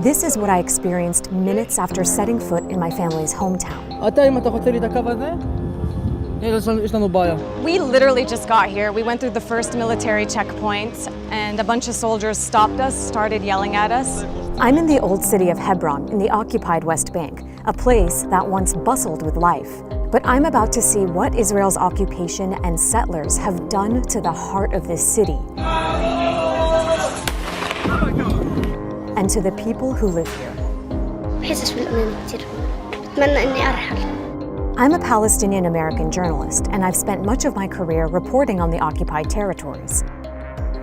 This is what I experienced minutes after setting foot in my family's hometown. We literally just got here. We went through the first military checkpoint, and a bunch of soldiers stopped us, started yelling at us. I'm in the old city of Hebron in the occupied West Bank, a place that once bustled with life. But I'm about to see what Israel's occupation and settlers have done to the heart of this city and to the people who live here. I'm a Palestinian-American journalist, and I've spent much of my career reporting on the occupied territories.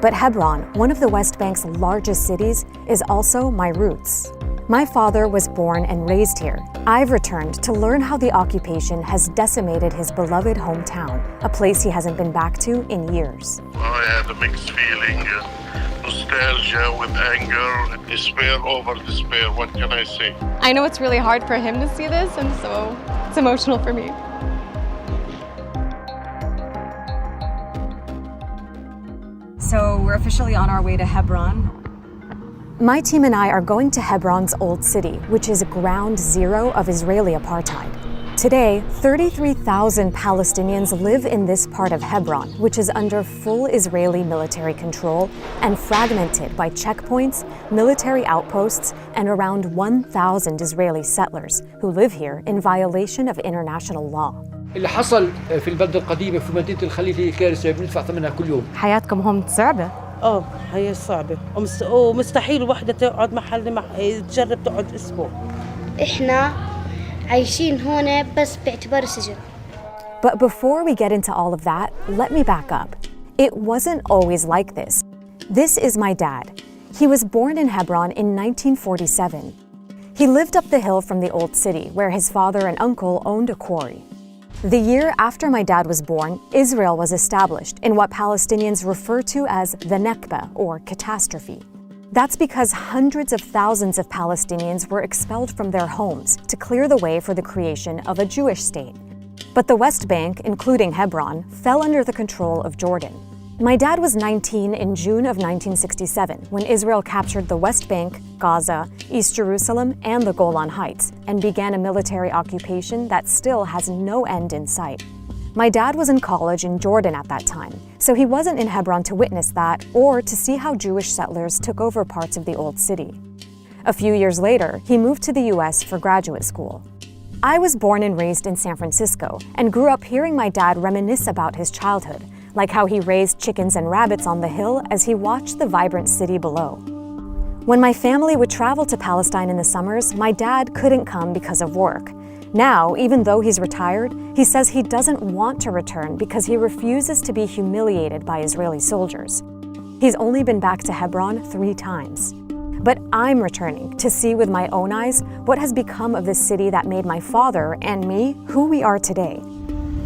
But Hebron, one of the West Bank's largest cities, is also my roots. My father was born and raised here. I've returned to learn how the occupation has decimated his beloved hometown, a place he hasn't been back to in years. I had a mixed feeling, nostalgia with anger, despair over despair. What can I say? I know it's really hard for him to see this, and so it's emotional for me. So we're officially on our way to Hebron. My team and I are going to Hebron's old city, which is ground zero of Israeli apartheid. Today, 33,000 Palestinians live in this part of Hebron, which is under full Israeli military control and fragmented by checkpoints, military outposts, and around 1,000 Israeli settlers who live here in violation of international law. اللي حصل في البلدة القديمة في مدينة الخليل هي كارثة بندفع ثمنها كل يوم. حياتكم هون صعبة؟ هي صعبة ومستحيل وحدة تقعد محل تجرب تقعد أسبوع. إحنا عايشين هون بس باعتبار السجن. But before we get into all of that, let me back up. It wasn't always like this. This is my dad. He was born in Hebron in 1947. He lived up the hill from the old city, where his father and uncle owned a quarry. The year after my dad was born, Israel was established in what Palestinians refer to as the Nakba, or catastrophe. That's because hundreds of thousands of Palestinians were expelled from their homes to clear the way for the creation of a Jewish state. But the West Bank, including Hebron, fell under the control of Jordan. My dad was 19 in June of 1967 when Israel captured the West Bank, Gaza, East Jerusalem, and the Golan Heights and began a military occupation that still has no end in sight. My dad was in college in Jordan at that time, so he wasn't in Hebron to witness that or to see how Jewish settlers took over parts of the old city. A few years later, he moved to the US for graduate school. I was born and raised in San Francisco and grew up hearing my dad reminisce about his childhood, like how he raised chickens and rabbits on the hill as he watched the vibrant city below. When my family would travel to Palestine in the summers, my dad couldn't come because of work. Now, even though he's retired, he says he doesn't want to return because he refuses to be humiliated by Israeli soldiers. He's only been back to Hebron 3 times. But I'm returning to see with my own eyes what has become of this city that made my father and me who we are today.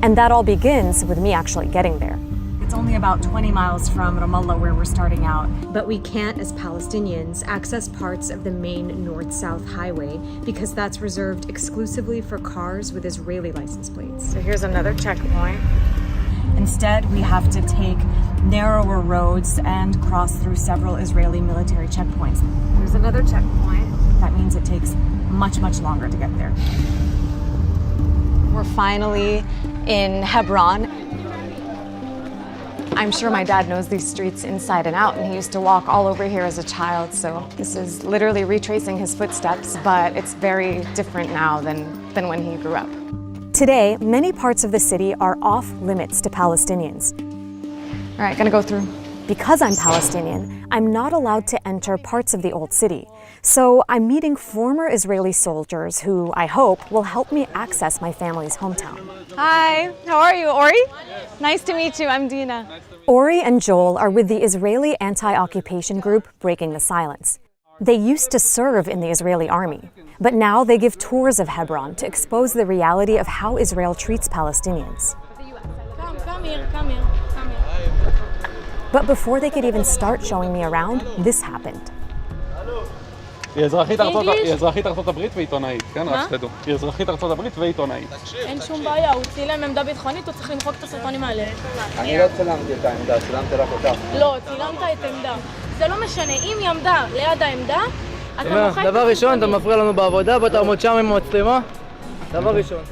And that all begins with me actually getting there. It's only about 20 miles from Ramallah where we're starting out, but we can't, as Palestinians, access parts of the main north-south highway because that's reserved exclusively for cars with Israeli license plates. So here's another checkpoint. Instead, we have to take narrower roads and cross through several Israeli military checkpoints. There's another checkpoint. That means it takes much, much longer to get there. We're finally in Hebron. I'm sure my dad knows these streets inside and out, and he used to walk all over here as a child, so this is literally retracing his footsteps, but it's very different now than when he grew up. Today, many parts of the city are off limits to Palestinians. All right, gonna go through. Because I'm Palestinian, I'm not allowed to enter parts of the old city. So I'm meeting former Israeli soldiers who, I hope, will help me access my family's hometown. Hi, how are you, Ori? Nice to meet you, I'm Dina. Ori and Joel are with the Israeli anti-occupation group Breaking the Silence. They used to serve in the Israeli army, but now they give tours of Hebron to expose the reality of how Israel treats Palestinians. Come here. But before they could even start showing me around, this happened. היא אזרחית ארצות הברית ועיתונאית, כן? רק שתדעו. היא אזרחית ארצות הברית ועיתונאית. אין שום בעיה, הוא צילם עמדה ביטחונית, הוא צריך למחוק את הסרטונים האלה. אני לא צילמתי את העמדה, צילמתי רק אותך. לא, צילמת את עמדה. זה לא משנה, אם היא עמדה ליד העמדה, אתה מוחק... דבר ראשון, אתה מפריע לנו בעבודה, בוא תעמוד שם עם המצלמה. דבר ראשון.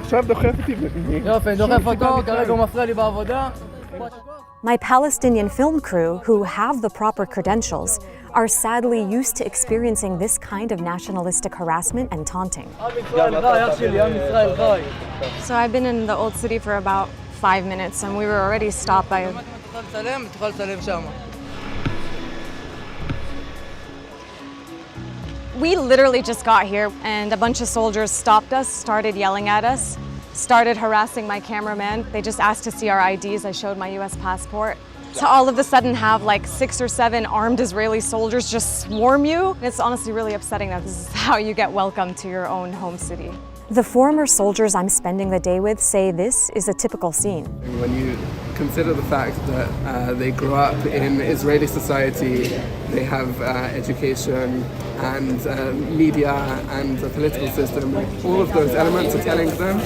עכשיו דוחף אותי. יופי, דוחף אותו, כרגע הוא מפריע לי בעבודה. My Palestinian film crew, who have the proper credentials, are sadly used to experiencing this kind of nationalistic harassment and taunting. So I've been in the old city for about 5 minutes and we were already stopped by... We literally just got here and a bunch of soldiers stopped us, started yelling at us, started harassing my cameraman. They just asked to see our IDs. I showed my US passport. To all of a sudden have like 6 or 7 armed Israeli soldiers just swarm you. It's honestly really upsetting that this is how you get welcomed to your own home city. The former soldiers I'm spending the day with say this is a typical scene. When you consider the fact that they grew up in Israeli society, they have education and media and a political system, all of those elements are telling them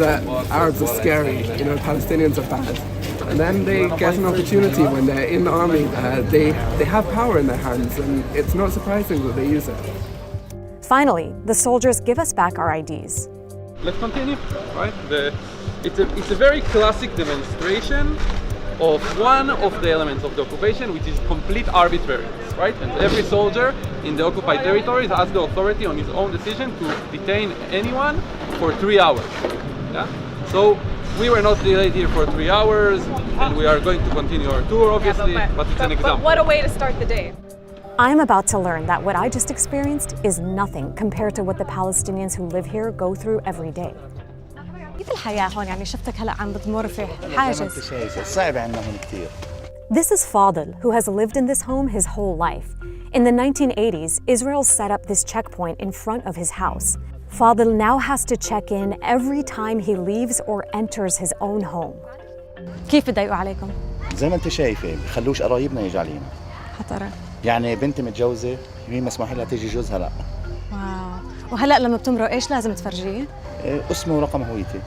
that Arabs are scary, you know, Palestinians are bad. And then they get an opportunity when they're in the army, they have power in their hands, and it's not surprising that they use it. Finally, the soldiers give us back our IDs. Let's continue, right? It's a very classic demonstration of one of the elements of the occupation, which is complete arbitrariness, right? And every soldier in the occupied territories has the authority on his own decision to detain anyone for 3 hours. Yeah? So we were not delayed here for 3 hours, and we are going to continue our tour, obviously, but it's an example. But what a way to start the day. I'm about to learn that what I just experienced is nothing compared to what the Palestinians who live here go through every day. كيف الحياة هون يعني شفتك هلا عم بتمر في حاجز. صعب عندنا هون كثير. This is Fadil, who has lived in this home his whole life. In the 1980s, Israel set up this checkpoint in front of his house. Fadil now has to check in every time he leaves or enters his own home. كيف بضايقوا عليكم؟ زي ما انت شايفه بخلوش قرايبنا يجوا علينا. خطرة. يعني بنتي متجوزه هي مسموح لها تيجي جوزها لا. واو، وهلا لما بتمرق ايش لازم تفرجيه؟ اسمه ورقم هويتي.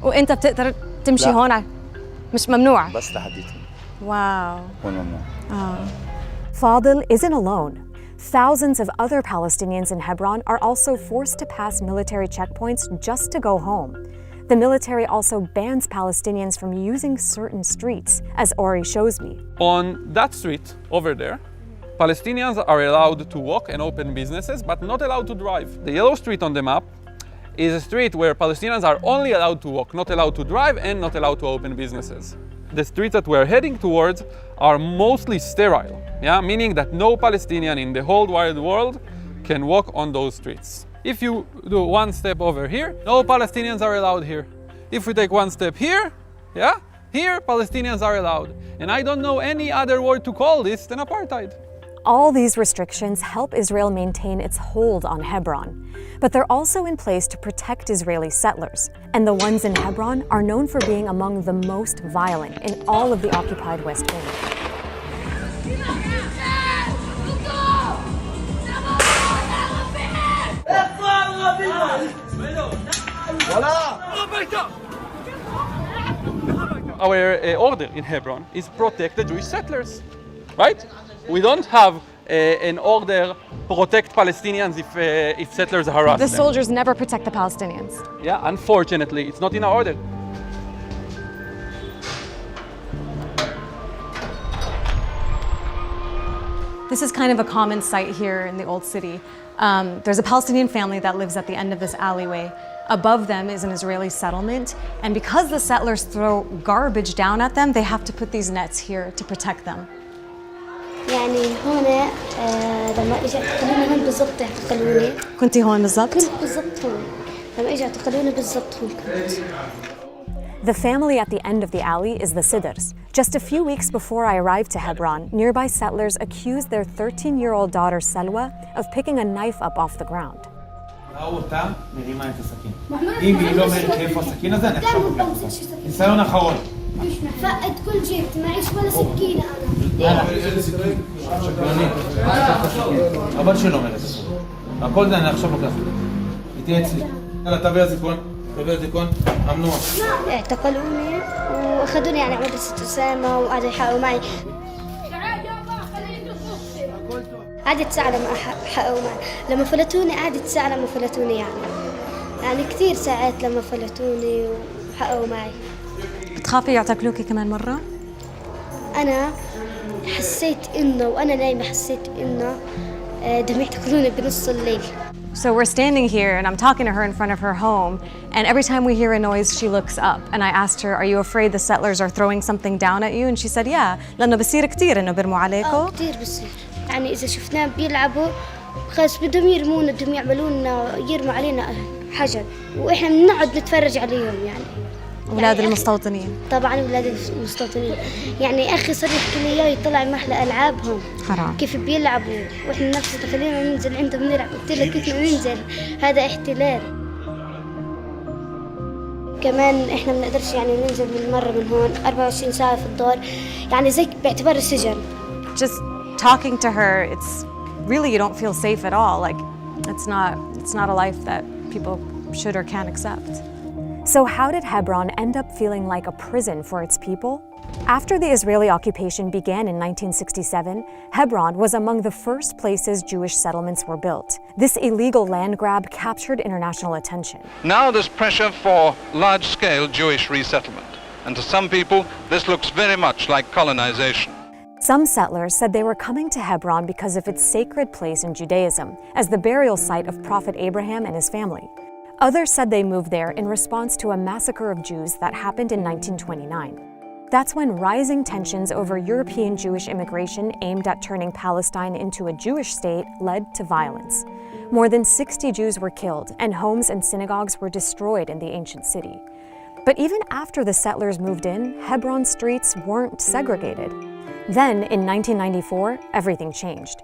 وانت بتقدر تمشي هون مش ممنوع؟ بس لحديتي. واو. هون ممنوع. Fadil isn't alone. Thousands of other Palestinians in Hebron are also forced to pass military checkpoints just to go home. The military also bans Palestinians from using certain streets, as Ori shows me. On that street over there, Palestinians are allowed to walk and open businesses, but not allowed to drive. The yellow street on the map is a street where Palestinians are only allowed to walk, not allowed to drive, and not allowed to open businesses. The streets that we're heading towards are mostly sterile, meaning that no Palestinian in the whole wide world can walk on those streets. If you do one step over here, no Palestinians are allowed here. If we take one step here, here Palestinians are allowed. And I don't know any other word to call this than apartheid. All these restrictions help Israel maintain its hold on Hebron, but they're also in place to protect Israeli settlers. And the ones in Hebron are known for being among the most violent in all of the occupied West Bank. Our order in Hebron is protect the Jewish settlers, right? We don't have an order protect Palestinians if settlers harass them. The soldiers never protect the Palestinians. Yeah, unfortunately, it's not in our order. This is kind of a common sight here in the old city. There's a Palestinian family that lives at the end of this alleyway. Above them is an Israeli settlement, and because the settlers throw garbage down at them, they have to put these nets here to protect them. يعني هون لما اجوا يعتقلوني هون بالضبط يعتقلوني. كنتي هون بالضبط؟ كنت بالضبط هون. لما اجوا يعتقلوني بالضبط هون كنت. The family at the end of the alley is the Sidrs. Just a few weeks before I arrived to Hebron, nearby settlers accused their 13-year-old daughter Selwa of picking a knife up off the ground. فقد كل جيبتي معيش ولا سكينة أنا. אבל שלא מלך. הכל זה אני עכשיו לוקח. איתי אצלי. יאללה, תביא זיכרון. תביא זיכרון. ממנוע. اعتقلوني واخذوني يعني على مدرسة أسامة وقعدوا يحاولوا معي. قعدت ساعة لما فلتوني، قعدت ساعة لما فلتوني يعني كثير ساعات لما فلتوني وحققوا معي. بتخافي يعتقلوكي كمان مرة؟ أنا حسيت إنه وأنا نايمة حسيت إنه بدهم يعتقلوني بنص الليل. So we're standing here and I'm talking to her in front of her home, and every time we hear a noise she looks up, and I asked her, are you afraid the settlers are throwing something down at you? And she said, yeah, لأنه بصير كتير إنه بيرموا عليكم. كتير بصير، يعني إذا شفناهم بيلعبوا خلاص بدهم يرمونا، بدهم يرموا علينا حجر، وإحنا بنقعد نتفرج عليهم يعني. أولاد المستوطنين. طبعاً أولاد المستوطنين، يعني أخي صار يحكي لي إياه يطلع محل ألعابهم. حرام. كيف بيلعبوا وإحنا نفسنا خلينا ننزل عندهم نلعب، قلت له كيف ننزل؟ هذا احتلال. كمان إحنا ما بنقدرش يعني ننزل من هون 24 ساعة في الدار، يعني زي باعتبار السجن. Just talking to her, it's really you don't feel safe at all. Like it's not a life that people should or can accept. So how did Hebron end up feeling like a prison for its people? After the Israeli occupation began in 1967, Hebron was among the first places Jewish settlements were built. This illegal land grab captured international attention. Now there's pressure for large-scale Jewish resettlement. And to some people, this looks very much like colonization. Some settlers said they were coming to Hebron because of its sacred place in Judaism, as the burial site of Prophet Abraham and his family. Others said they moved there in response to a massacre of Jews that happened in 1929. That's when rising tensions over European Jewish immigration aimed at turning Palestine into a Jewish state led to violence. More than 60 Jews were killed, and homes and synagogues were destroyed in the ancient city. But even after the settlers moved in, Hebron's streets weren't segregated. Then, in 1994, everything changed.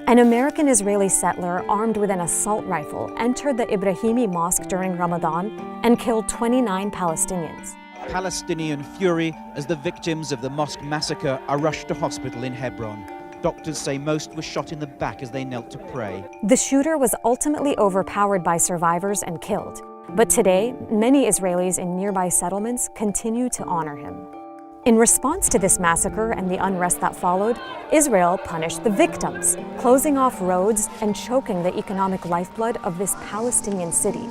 An American-Israeli settler armed with an assault rifle entered the Ibrahimi Mosque during Ramadan and killed 29 Palestinians. Palestinian fury as the victims of the mosque massacre are rushed to hospital in Hebron. Doctors say most were shot in the back as they knelt to pray. The shooter was ultimately overpowered by survivors and killed. But today, many Israelis in nearby settlements continue to honor him. In response to this massacre and the unrest that followed, Israel punished the victims, closing off roads and choking the economic lifeblood of this Palestinian city.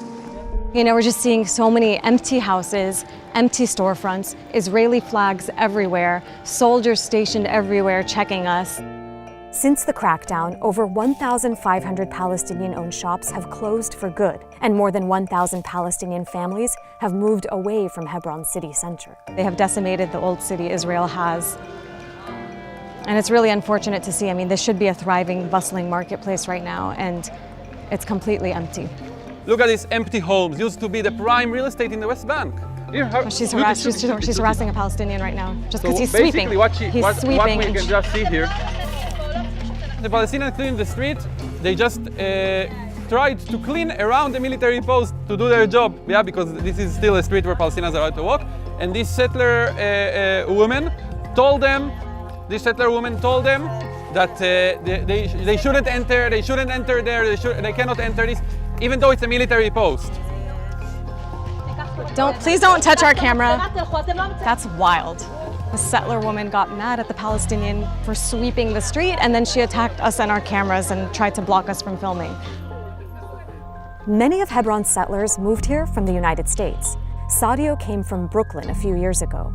You know, we're just seeing so many empty houses, empty storefronts, Israeli flags everywhere, soldiers stationed everywhere checking us. Since the crackdown, over 1,500 Palestinian-owned shops have closed for good, and more than 1,000 Palestinian families have moved away from Hebron city center. They have decimated the old city Israel has. And it's really unfortunate to see. I mean, this should be a thriving, bustling marketplace right now, and it's completely empty. Look at these empty homes, used to be the prime real estate in the West Bank. She's harassing a Palestinian right now, just because So he's sweeping. basically what we and can just see here, the Palestinians cleaning the street, they just tried to clean around the military post to do their job, yeah, because this is still a street where Palestinians are allowed to walk. And this settler woman told them that they shouldn't enter, there, they cannot enter this, even though it's a military post. Please don't touch our camera. That's wild. The settler woman got mad at the Palestinian for sweeping the street, and then she attacked us and our cameras and tried to block us from filming. Many of Hebron's settlers moved here from the United States. Sadio came from Brooklyn a few years ago.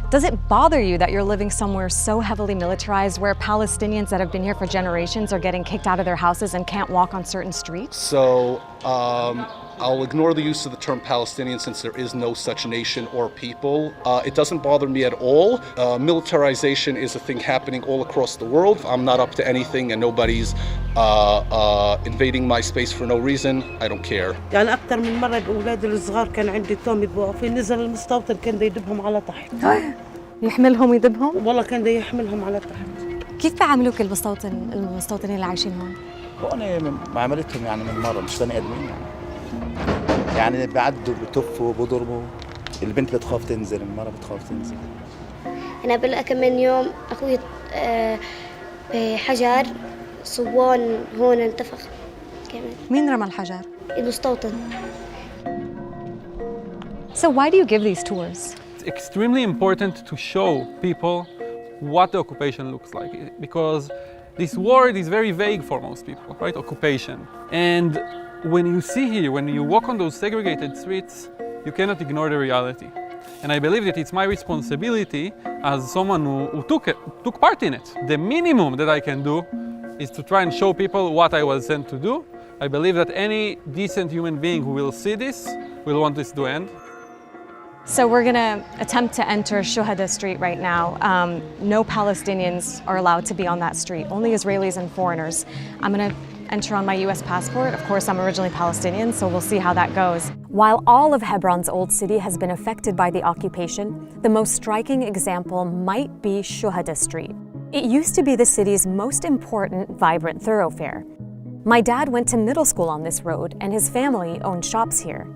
Does it bother you that you're living somewhere so heavily militarized where Palestinians that have been here for generations are getting kicked out of their houses and can't walk on certain streets? So I'll ignore the use of the term Palestinian since there is no such nation or people. It doesn't bother me at all. Militarization is a thing happening all across the world. I'm not up to anything and nobody's invading my space for no reason. I don't care. يعني أكثر من مرة الأولاد الصغار كان عندي توم يبقوا في نزل المستوطن كان دا يدبهم على تحت. يحملهم ويدبهم؟ والله كان دا يحملهم على تحت. كيف بيعاملوك المستوطنين اللي عايشين هون؟ هون معاملتهم يعني من مرة مش بني آدمين يعني بعدوا بتفوا بضربوا البنت بتخاف تنزل المرة بتخاف تنزل. أنا بلقى كمان يوم أخوي بحجر صوان هون انتفخ كمان. مين رمى الحجر؟ المستوطن. So why do you give these tours? It's extremely important to show people what the occupation looks like, because This word is very vague for most people, right? Occupation. And when you see here, when you walk on those segregated streets, you cannot ignore the reality. And I believe that it's my responsibility as someone who took part in it. The minimum that I can do is to try and show people what I was sent to do. I believe that any decent human being who will see this will want this to end. So we're gonna attempt to enter Shuhada Street right now. No Palestinians are allowed to be on that street, only Israelis and foreigners. I'm gonna enter on my US passport. Of course, I'm originally Palestinian, so we'll see how that goes. While all of Hebron's old city has been affected by the occupation, the most striking example might be Shuhada Street. It used to be the city's most important, vibrant thoroughfare. My dad went to middle school on this road, and his family owned shops here.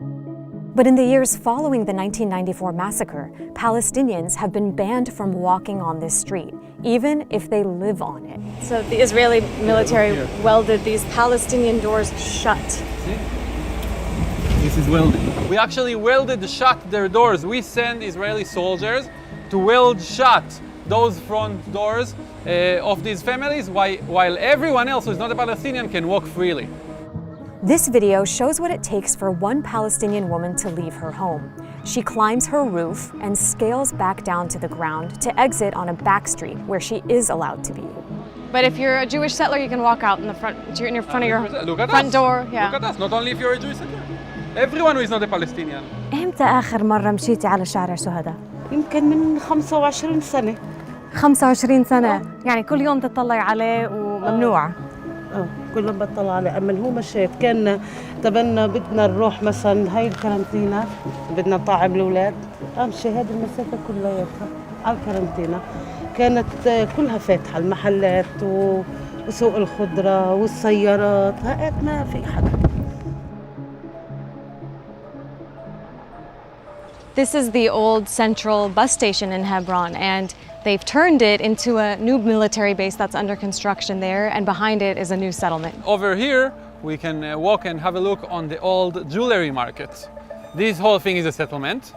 But in the years following the 1994 massacre, Palestinians have been banned from walking on this street, even if they live on it. So the Israeli military welded these Palestinian doors shut. See? This is welded. We actually welded shut their doors. We send Israeli soldiers to weld shut those front doors of these families, while everyone else who is not a Palestinian can walk freely. This video shows what it takes for one Palestinian woman to leave her home. She climbs her roof and scales back down to the ground to exit on a back street where she is allowed to be. But if you're a Jewish settler, you can walk out in front of your front door. Yeah. Look at us, not only if you're a Jewish settler. Everyone who is not a Palestinian. إمتى آخر مرة مشيتي على شارع شهداء؟ يمكن من 25 سنة. 25 سنة، يعني كل يوم تطلعي عليه وممنوع. كل يوم بطلع عليه، أما هو مشيت كان تبنا بدنا نروح مثلا هاي الكارنتينا، بدنا نطعم الأولاد، أمشي هذه المسافة كلياتها على الكارنتينا. كانت كلها فاتحة المحلات وسوق الخضرة والسيارات، هات ما في حدا. This is the old central bus station in Hebron, and they've turned it into a new military base that's under construction there, and behind it is a new settlement. Over here, we can walk and have a look on the old jewelry market. This whole thing is a settlement.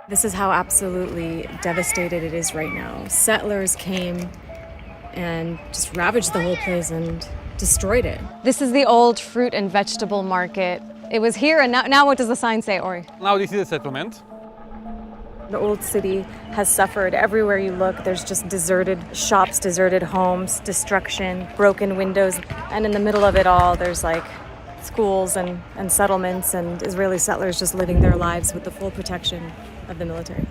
This is how absolutely devastated it is right now. Settlers came and just ravaged the whole place and destroyed it. This is the old fruit and vegetable market. It was here, and now what does the sign say, Ori? Now this is a settlement. The old city has suffered. Everywhere you look, there's just deserted shops, deserted homes, destruction, broken windows. And in the middle of it all, there's like schools and settlements and Israeli settlers just living their lives with the full protection of the military.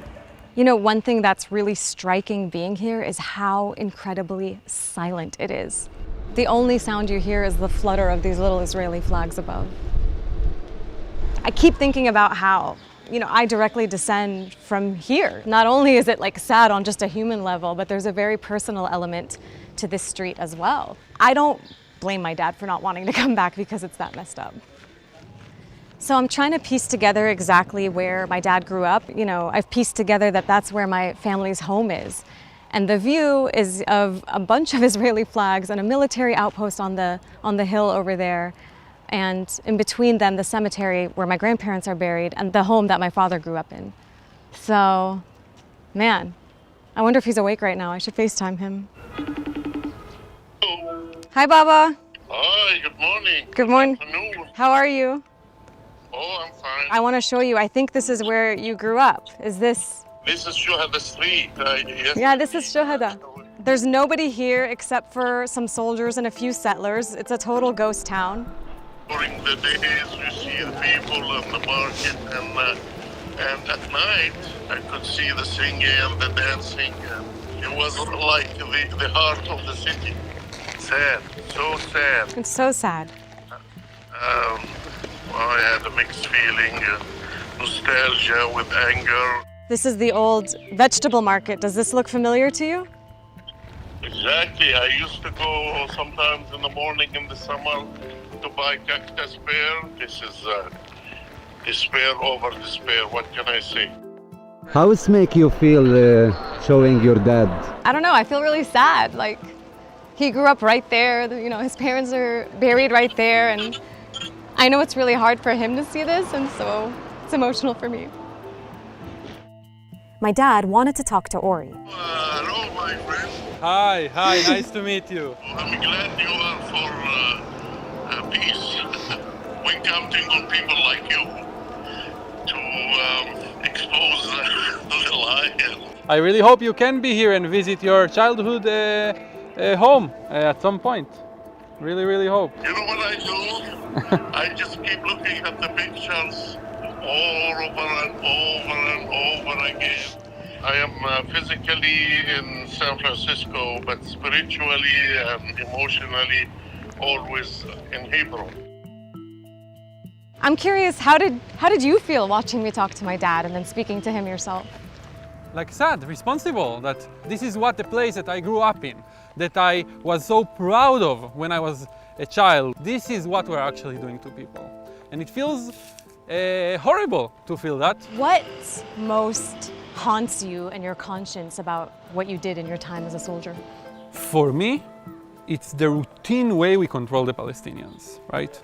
You know, one thing that's really striking being here is how incredibly silent it is. The only sound you hear is the flutter of these little Israeli flags above. I keep thinking about how, you know, I directly descend from here. Not only is it like sad on just a human level, but there's a very personal element to this street as well. I don't blame my dad for not wanting to come back because it's that messed up. So I'm trying to piece together exactly where my dad grew up. You know, I've pieced together that that's where my family's home is. And the view is of a bunch of Israeli flags and a military outpost on the hill over there. And in between them, the cemetery where my grandparents are buried and the home that my father grew up in. So, man, I wonder if he's awake right now. I should FaceTime him. Hi, Baba. Hi, good morning. Good morning. Good afternoon. How are you? Oh, I'm fine. I want to show you. I think this is where you grew up. Is this? This is Shuhada Street. Yes. Yeah, this is Shuhada. There's nobody here except for some soldiers and a few settlers. It's a total ghost town. During the days, you see the people in the market, and at night, I could see the singing and the dancing. And it was like the heart of the city. Sad, so sad. It's so sad. I had a mixed feeling, nostalgia with anger. This is the old vegetable market. Does this look familiar to you? Exactly. I used to go sometimes in the morning in the summer to buy cactus pear. This is despair over despair. What can I say? How does it make you feel showing your dad? I don't know. I feel really sad. Like, he grew up right there. You know, his parents are buried right there. And I know it's really hard for him to see this. And so it's emotional for me. My dad wanted to talk to Ori. Hello, my friend. Hi, nice to meet you. I'm glad you are for peace. When counting on people like you to expose the lion. I really hope you can be here and visit your childhood home at some point. Really, really hope. You know what I do? I just keep looking at the pictures over and over again. I am physically in San Francisco, but spiritually and emotionally always in Hebron. I'm curious, how did you feel watching me talk to my dad and then speaking to him yourself? Like sad, responsible, that this is what the place that I grew up in, that I was so proud of when I was a child. This is what we're actually doing to people. And it feels horrible to feel that. What most haunts you and your conscience about what you did in your time as a soldier? For me, it's the routine way we control the Palestinians, right?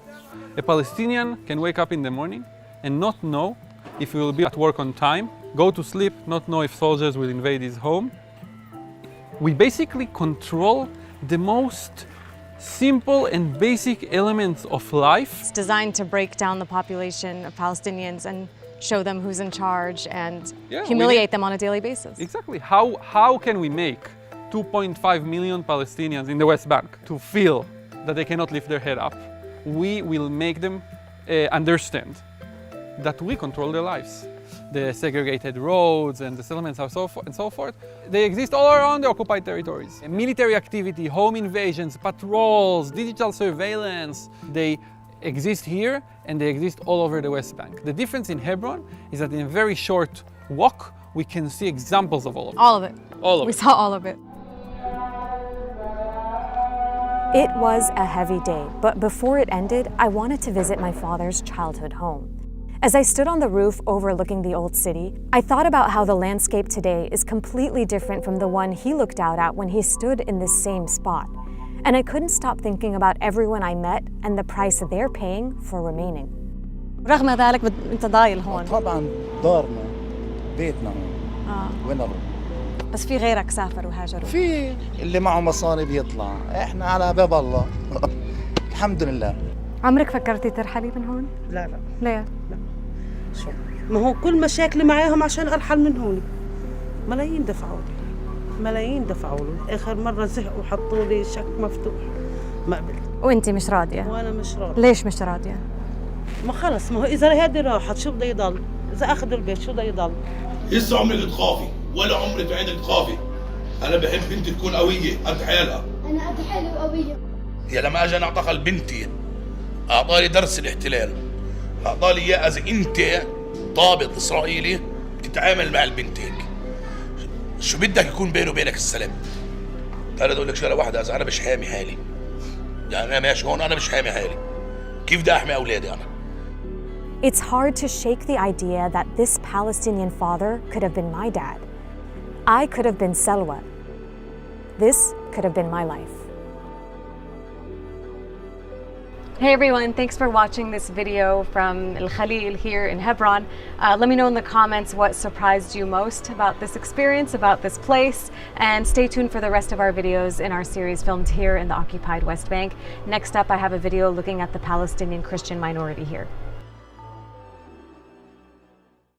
A Palestinian can wake up in the morning and not know if he will be at work on time, go to sleep, not know if soldiers will invade his home. We basically control the most simple and basic elements of life. It's designed to break down the population of Palestinians and show them who's in charge and humiliate them on a daily basis. Exactly. How can we make 2.5 million Palestinians in the West Bank to feel that they cannot lift their head up? We will make them understand that we control their lives. The segregated roads and the settlements and so forth, they exist all around the occupied territories. Military activity, home invasions, patrols, digital surveillance, they exist here and they exist all over the West Bank. The difference in Hebron is that in a very short walk, we can see examples of all of it. All of it. All of we it. saw all of it. It was a heavy day, but before it ended, I wanted to visit my father's childhood home. As I stood on the roof overlooking the old city, I thought about how the landscape today is completely different from the one he looked out at when he stood in this same spot. And I couldn't stop thinking about everyone I met and the price they're paying for remaining. رغم ذلك انت ضايل هون. طبعا دارنا بيتنا هون. وين اروح؟ بس في غيرك سافر وهاجروا. في اللي معه مصاري بيطلع، احنا على باب الله. الحمد لله. عمرك فكرتي ترحلي من هون؟ لا ليه؟ لا شو ما هو كل مشاكلي معاهم عشان ارحل من هون. ملايين دفعوا له. اخر مره زهقوا وحطوا لي شك مفتوح. ما قبلت. وانت مش راضيه؟ وانا مش راضيه. ليش مش راضيه؟ ما خلص، ما هو اذا هذه راحت شو بده يضل؟ اذا اخذوا البيت شو بده يضل؟ لسه عمرك تخافي ولا عمرك عينك تخافي. انا بحب بنتي تكون قويه قد حالها. انا قد حالي وقويه. يا لما اجى اعتقل بنتي اعطاني درس الاحتلال. اعطاني اياه اذا انت ضابط اسرائيلي بتتعامل مع البنت هيك. شو بدك يكون بيني وبينك السلام؟ انا اقول لك شغله واحده، اذا انا مش حامي حالي، يعني انا ماشي هون انا مش حامي حالي، كيف بدي احمي اولادي انا؟ It's hard to shake the idea that this Palestinian father could have been my dad. I could have been Selwa. This could have been my life. Hey everyone, thanks for watching this video from El Khalil here in Hebron. Let me know in the comments what surprised you most about this experience, about this place, and stay tuned for the rest of our videos in our series filmed here in the occupied West Bank. Next up, I have a video looking at the Palestinian Christian minority here.